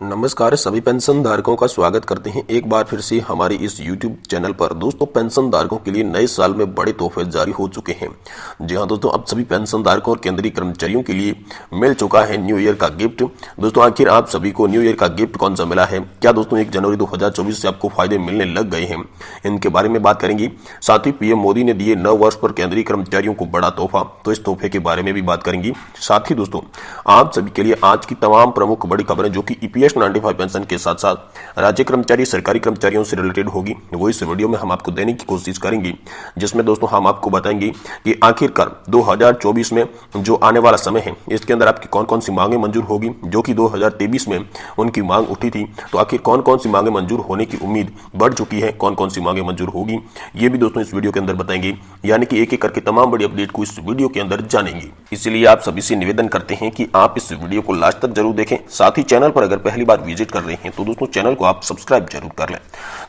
नमस्कार सभी पेंशन धारकों का स्वागत करते हैं एक बार फिर से हमारे इस YouTube चैनल पर। दोस्तों, पेंशन धारकों के लिए नए साल में बड़े तोहफे जारी हो चुके हैं। जी हां दोस्तों, अब सभी पेंशन धारकों और केंद्रीय कर्मचारियों के लिए मिल चुका है न्यू ईयर का गिफ्ट। दोस्तों, आखिर आप सभी को न्यू ईयर का गिफ्ट कौन सा मिला है? क्या दोस्तों 1 जनवरी 2024 से आपको फायदे मिलने लग गए हैं? इनके बारे में बात करेंगे। साथ ही पीएम मोदी ने दिए नव वर्ष पर केंद्रीय कर्मचारियों को बड़ा तोहफा, तो इस तोहफे के बारे में भी बात करेंगे। साथ ही दोस्तों, आप सभी के लिए आज की तमाम प्रमुख बड़ी खबरें जो कि ईपीएस 95 पेंशन के साथ साथ राज्य कर्मचारी, सरकारी कर्मचारियों से रिलेटेड होगी, वो इस वीडियो में हम आपको देने की कोशिश करेंगे। जिसमें दोस्तों हम आपको बताएंगे कि आखिरकार 2024 में जो आने वाला समय है, इसके अंदर आपकी कौन कौन सी मांगे मंजूर होगी, जो कि 2023 में उनकी मांग उठी थी। तो आखिर कौन कौन सी मांगे मंजूर होने की उम्मीद बढ़ चुकी है, कौन कौन सी मांगे मंजूर होगी, ये भी दोस्तों इस वीडियो के अंदर बताएंगे। यानी कि एक एक करके तमाम बड़ी अपडेट को इस वीडियो के अंदर जानेंगे। इसलिए आप सभी से निवेदन करते हैं कि आप इस वीडियो को लास्ट तक जरूर देखें। साथ ही चैनल पर अगर पहली बार विजिट कर रहे हैं तो दोस्तों चैनल को आप सब्सक्राइब जरूर कर लें।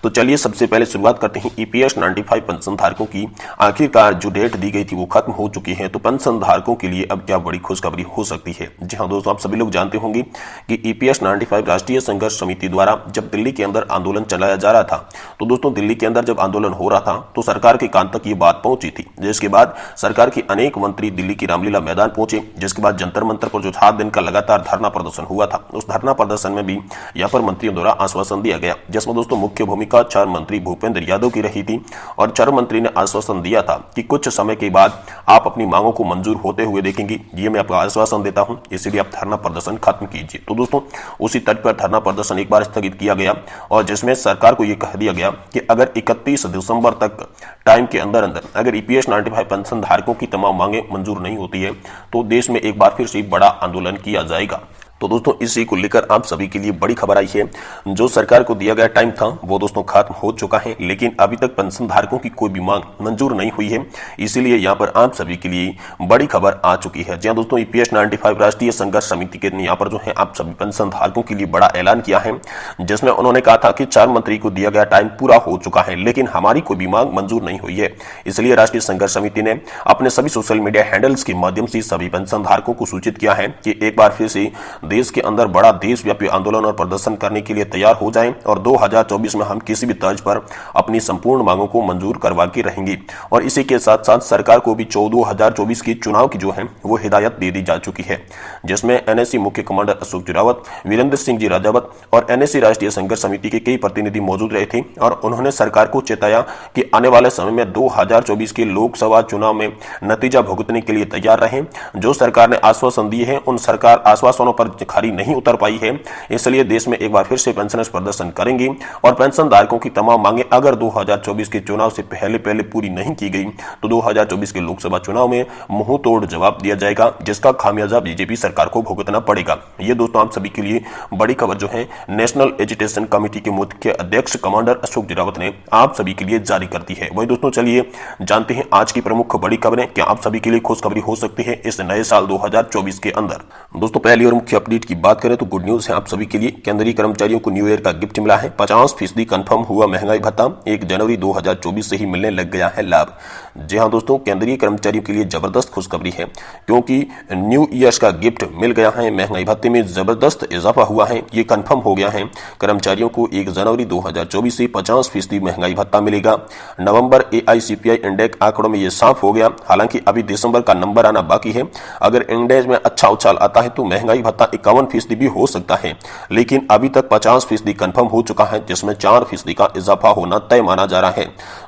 तो चलिए सबसे पहले शुरुआत करते हैं ईपीएस 95 पेंशन धारकों की। आखिरकार जो डेट दी गई थी वो खत्म हो चुकी है, तो पेंशन धारकों के लिए अब क्या बड़ी खुशखबरी हो सकती है? जी हां दोस्तों, आप सभी लोग जानते होंगे कि ईपीएस 95 राष्ट्रीय संघर्ष समिति द्वारा जब दिल्ली के अंदर आंदोलन चलाया जा रहा था, तो दोस्तों दिल्ली के अंदर जब आंदोलन हो रहा था तो सरकार के कान तक ये बात पहुंची थी। जिसके बाद सरकार के अनेक मंत्री दिल्ली की रामलीला मैदान पहुंचे, जिसके बाद जंतर मंतर पर जो 7 दिन का लगातार धरना प्रदर्शन हुआ था, उस धरना प्रदर्शन में भी यहाँ पर मंत्रियों द्वारा आश्वासन दिया गया, जिसमें दोस्तों मुख्य भूमिका चार मंत्री भूपेंद्र यादव की रही थी। और चार मंत्री ने आश्वासन दिया था कि कुछ समय के बाद आप अपनी मांगों को मंजूर होते हुए देखेंगे। ये मैं आपको आश्वासन देता हूं, इसीलिए आप धरना प्रदर्शन खत्म कीजिए। तो दोस्तों उसी तर्ज पर धरना प्रदर्शन एक बार स्थगित किया गया और जिसमें सरकार को यह कह दिया गया कि अगर 31 दिसंबर तक टाइम के अंदर अंदर अगर ईपीएस 95 पेंशन धारकों की तमाम मांगे मंजूर नहीं होती है तो देश में एक बार फिर से बड़ा आंदोलन किया जाएगा। तो दोस्तों इसी को लेकर आप सभी के लिए बड़ी खबर आई है। जो सरकार को दिया गया टाइम था वो दोस्तों खत्म हो चुका है, लेकिन अभी तक पेंशन धारकों की कोई भी मांग मंजूर नहीं हुई है। इसीलिए यहाँ पर आप सभी के लिए बड़ी खबर आ चुकी है। जहाँ दोस्तों ईपीएस 95 राष्ट्रीय संघर्ष समिति के यहाँ पर जो है आप सभी पेंशन धारकों के लिए बड़ा ऐलान किया है, जिसमें उन्होंने कहा था कि 4 मंत्री को दिया गया टाइम पूरा हो चुका है, लेकिन हमारी कोई भी मांग मंजूर नहीं हुई है। इसलिए राष्ट्रीय संघर्ष समिति ने अपने सभी सोशल मीडिया हैंडल्स के माध्यम से सभी पेंशन धारकों को सूचित किया है कि एक बार फिर से देश के अंदर बड़ा देशव्यापी आंदोलन और प्रदर्शन करने के लिए तैयार हो जाएं और 2024 में हम किसी भी तर्ज पर अपनी संपूर्ण मांगों को मंजूर करवा के रहेंगे। और इसी के साथ साथ सरकार को भी 2024 की चुनाव की जो है वो हिदायत दे दी जा चुकी है, जिसमें एनएससी मुख्य कमांडर अशोक जरावत, वीरेंद्र सिंह जी राजावत और एनएससी राष्ट्रीय संघर्ष समिति के कई प्रतिनिधि मौजूद रहे थे। और उन्होंने सरकार को चेताया कि आने वाले समय में 2024 के लोकसभा चुनाव में नतीजा भुगतने के लिए तैयार रहें। जो सरकार ने आश्वासन दिए हैं उन सरकार आश्वासनों पर खरी नहीं उतर पाई है, इसलिए देश में एक बार फिर से पेंशनर्स प्रदर्शन करेंगे और पेंशन धारकों की तमाम मांगे अगर 2024 के चुनाव से पहले पूरी नहीं की गई तो 2024 के लोकसभा चुनाव में मुंह तोड़ जवाब दिया जाएगा, जिसका खामियाजा बीजेपी सरकार को भुगतना पड़ेगा। ये दोस्तों आप सभी के लिए बड़ी खबर जो है नेशनल एजुटेशन कमेटी के मुख्य अध्यक्ष कमांडर अशोक जरावत ने आप सभी के लिए जारी कर दी है। वही दोस्तों चलिए जानते हैं आज की प्रमुख बड़ी खबरें क्या आप सभी के लिए खुशखबरी हो सकती है इस नए साल 2024 के अंदर। दोस्तों पहली और मुख्य अपडेट की बात करें तो गुड न्यूज है आप सभी के लिए। केंद्रीय कर्मचारियों को न्यू ईयर का गिफ्ट मिला है। 50% कंफर्म हुआ महंगाई भत्ता, 1 जनवरी 2024 से ही मिलने लग गया है लाभ। जी हां दोस्तों, केंद्रीय कर्मचारियों के लिए जबरदस्त खुशखबरी है, क्योंकि न्यू ईयर्स का गिफ्ट मिल गया है। महंगाई भत्ते में जबरदस्त इजाफा हुआ है, ये कंफर्म हो गया है। कर्मचारियों को 1 जनवरी 2024 से 50% महंगाई भत्ता मिलेगा। नवंबर एआईसीपीआई इंडेक्स आंकड़ों में ये साफ हो गया, हालांकि अभी दिसंबर का नंबर आना बाकी है। अगर इंडेक्स में अच्छा उछाल आता है तो महंगाई भत्ता 51% भी हो सकता है, लेकिन अभी तक 50% कंफर्म हो चुका है, जिसमें 4% का इजाफा होना तय माना जा रहा है।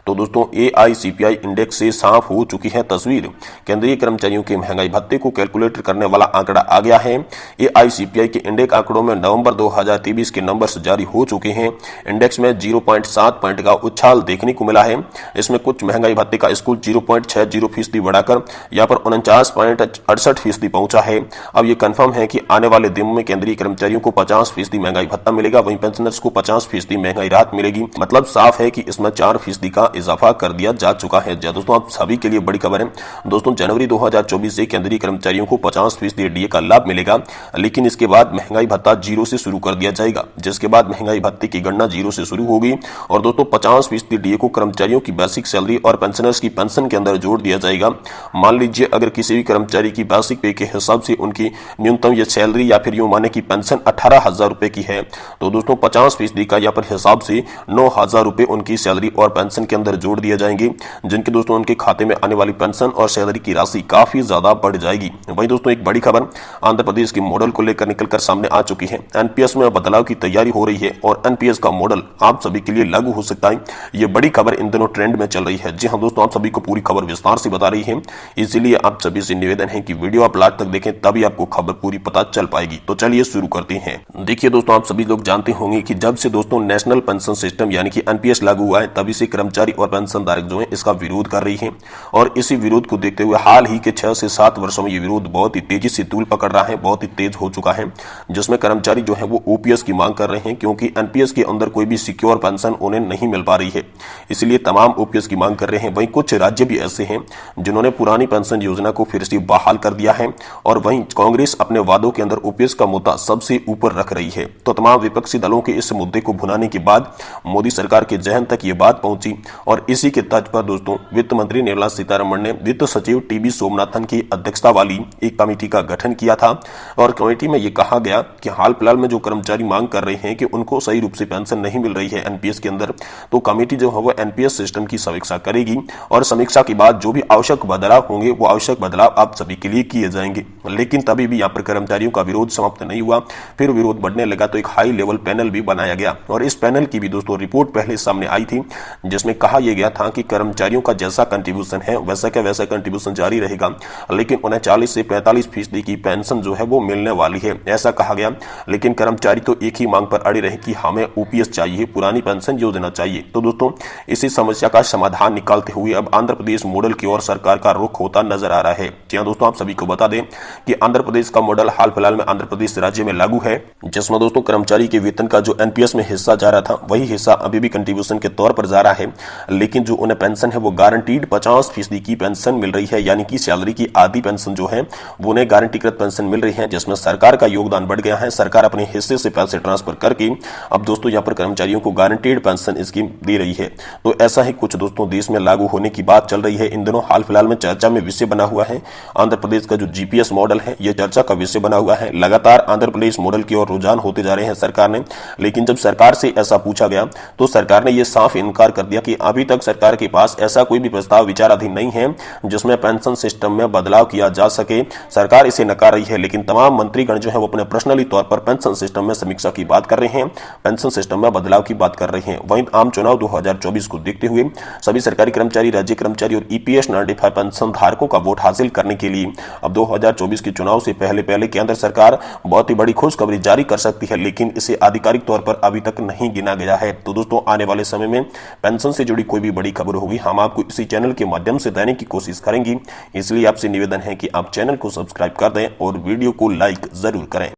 तो दोस्तों एआईसीपीआई इंडेक्स से साफ हो चुकी है तस्वीर। केंद्रीय कर्मचारियों के महंगाई भत्ते को कैलकुलेट करने वाला आंकड़ा आ गया है। एआईसीपीआई के इंडेक्स आंकड़ों में नवंबर 2023 के नंबर्स जारी हो चुके हैं। इंडेक्स में 0.7 पॉइंट का उछाल देखने को मिला है। इसमें कुछ महंगाई भत्ते का स्कूल 0.60% बढ़ाकर यहाँ पर 49.68% पहुंचा है। अब ये कंफर्म है कि आने वाले दिनों में केंद्रीय कर्मचारियों को 50% महंगाई भत्ता मिलेगा, वहीं पेंशनर्स को 50% महंगाई राहत मिलेगी। मतलब साफ है कि इसमें 4% का इजाफा कर दिया जा चुका है। दोस्तों आप सभी के लिए बड़ी खबर है। दोस्तों जनवरी 2024 से केंद्रीय कर्मचारियों को 50% डीए का लाभ मिलेगा, लेकिन इसके बाद महंगाई भत्ता 0 से शुरू कर दिया जाएगा, जिसके बाद महंगाई भत्ते की गणना 0 से शुरू होगी। और दोस्तों 50% डीए को कर्मचारियों की बेसिक सैलरी और पेंशनर्स की पेंशन के अंदर जोड़ दिया जाएगा। मान लीजिए अगर किसी भी कर्मचारी की बेसिक पे के हिसाब से उनकी न्यूनतम ये सैलरी सैलरी या फिर यूं माने कि पेंशन 18,000 रुपए की है तो दोस्तों 50% का यहाँ पर हिसाब से 9,000 रुपए उनकी सैलरी और पेंशन के अंदर जोड़ दिए जाएंगे, जिनके दोस्तों उनके खाते में आने वाली पेंशन और सैलरी की राशि काफी ज्यादा बढ़ जाएगी। वहीं दोस्तों एक बड़ी खबर आंध्र प्रदेश के मॉडल को लेकर निकलकर सामने आ चुकी है। एनपीएस में बदलाव की तैयारी हो रही है और एनपीएस का मॉडल आप सभी के लिए लागू हो सकता है। ये बड़ी खबर इन दिनों ट्रेंड में चल रही है। जी हाँ दोस्तों, आप सभी को पूरी खबर विस्तार से बता रही है, इसीलिए आप सभी से निवेदन है कि वीडियो आप लास्ट तक देखें, तभी आपको खबर पूरी पता चल पाएगी। तो चलिए शुरू करते हैं। देखिए दोस्तों, आप सभी लोग जानते होंगे कि जब से दोस्तों नेशनल पेंशन सिस्टम यानी कि एनपीएस लागू हुआ है, तभी से कर्मचारी और पेंशन धारक जो है इसका विरोध कर रही है। और इसी विरोध को देखते हुए हाल ही के 6 से 7 वर्षों में ये विरोध बहुत ही तेजी से तूल पकड़ रहा है, बहुत ही तेज हो चुका है, जिसमें कर्मचारी जो है वो ओपीएस की मांग कर रहे हैं, क्योंकि एनपीएस के अंदर कोई भी सिक्योर पेंशन उन्हें नहीं मिल पा रही है, इसलिए तमाम ओपीएस की मांग कर रहे हैं। वहीं कुछ राज्य भी ऐसे हैं जिन्होंने पुरानी पेंशन योजना को फिर से बहाल कर दिया है और वहीं कांग्रेस अपने वादों के अंदर ओपीएस का मुद्दा सबसे ऊपर रख रही है। तो तमाम विपक्षी दलों के इस मुद्दे को भुनाने के बाद मोदी सरकार के जहन तक ये बात पहुंची और इसी के तर्ज पर दोस्तों वित्त मंत्री निर्मला सीतारमण ने वित्त सचिव टीबी सोमनाथन की अध्यक्षता वाली एक कमेटी का गठन किया था और कमेटी में यह कहा गया कि हाल फिलहाल में जो कर्मचारी मांग कर रहे हैं कि उनको सही रूप से पेंशन नहीं मिल रही है एनपीएस के अंदर, तो कमेटी जो है वो एनपीएस सिस्टम की समीक्षा करेगी और समीक्षा के बाद जो भी आवश्यक बदलाव होंगे वो आवश्यक बदलाव आप सभी के लिए किए जाएंगे। लेकिन तभी भी यहाँ पर कर्मचारियों का विरोध समाप्त नहीं हुआ, फिर विरोध बढ़ने लगा तो एक हाई लेवल पैनल भी बनाया गया और इस पैनल की भी दोस्तों रिपोर्ट पहले सामने आई थी, जिसमें कहा यह गया था कि कर्मचारियों का जैसा कंट्रीब्यूशन है वैसा का वैसा कंट्रीब्यूशन जारी रहेगा, लेकिन उन्हें 40 से 45% की पेंशन जो है वो मिलने वाली है, ऐसा कहा गया। लेकिन कर्मचारी तो एक ही मांग पर अड़े रहे कि हमें ओपीएस चाहिए, पुरानी पेंशन योजना चाहिए। तो दोस्तों इसी समस्या का समाधान निकालते हुए अब आंध्र प्रदेश मॉडल की ओर सरकार का रुख होता नजर आ रहा है। जी हां दोस्तों, आप सभी को बता दें कि आंध्र प्रदेश का मॉडल हाल फिलहाल में आंध्र प्रदेश राज्य में लागू है, जिसमें दोस्तों कर्मचारी के वेतन का जो एनपीएस में हिस्सा जा रहा था वही हिस्सा अभी भी कंट्रीब्यूशन के तौर पर जा रहा है, लेकिन जो उन्हें पेंशन है वो गारंटीड 50% की पेंशन मिल रही है, यानी कि सैलरी की आधी पेंशन जो है वो उन्हें गारंटीकृत पेंशन मिल रही है, जिसमें सरकार का योगदान बढ़ गया है। सरकार अपने हिस्से से पैसे ट्रांसफर करके अब दोस्तों यहाँ पर कर्मचारियों को गारंटीड पेंशन स्कीम दे रही है। तो ऐसा ही कुछ दोस्तों देश में लागू होने की बात चल रही है। इन दिनों हाल फिलहाल में चर्चा में विषय बना हुआ है आंध्र प्रदेश का जो जीपीएस मॉडल है, यह चर्चा का विषय बना हुआ है। लगातार आंध्र प्रदेश मॉडल की ओर रुझान होते जा रहे हैं सरकार ने, लेकिन जब सरकार से ऐसा पूछा गया तो सरकार ने यह साफ इनकार कर दिया कि अभी तक सरकार के पास ऐसा कोई भी प्रस्ताव विचाराधीन नहीं है जिसमें पेंशन सिस्टम में बदलाव किया जा सके। सरकार इसे नकार रही है, लेकिन तमाम मंत्रीगण जो है वो अपने पर्सनली तौर पर पेंशन सिस्टम में समीक्षा की बात कर रहे हैं, पेंशन सिस्टम में बदलाव की बात कर रहे हैं। वहीं आम चुनाव 2024 को देखते हुए सभी सरकारी कर्मचारी, राज्य कर्मचारी और ईपीएस नॉटिफाइड पेंशन धारकों का वोट हासिल करने के लिए अब 2024 के चुनाव से पहले केंद्र सरकार बहुत ही बड़ी खुशखबरी जारी कर सकती है, लेकिन इसे आधिकारिक तौर पर अभी तक नहीं गिना गया है। तो दोस्तों आने वाले समय में पेंशन से जुड़ी कोई भी बड़ी खबर होगी हम आपको इसी चैनल के माध्यम से देने की कोशिश करेंगे, इसलिए आपसे निवेदन है कि आप चैनल को सब्सक्राइब कर दें और वीडियो को लाइक जरूर करें।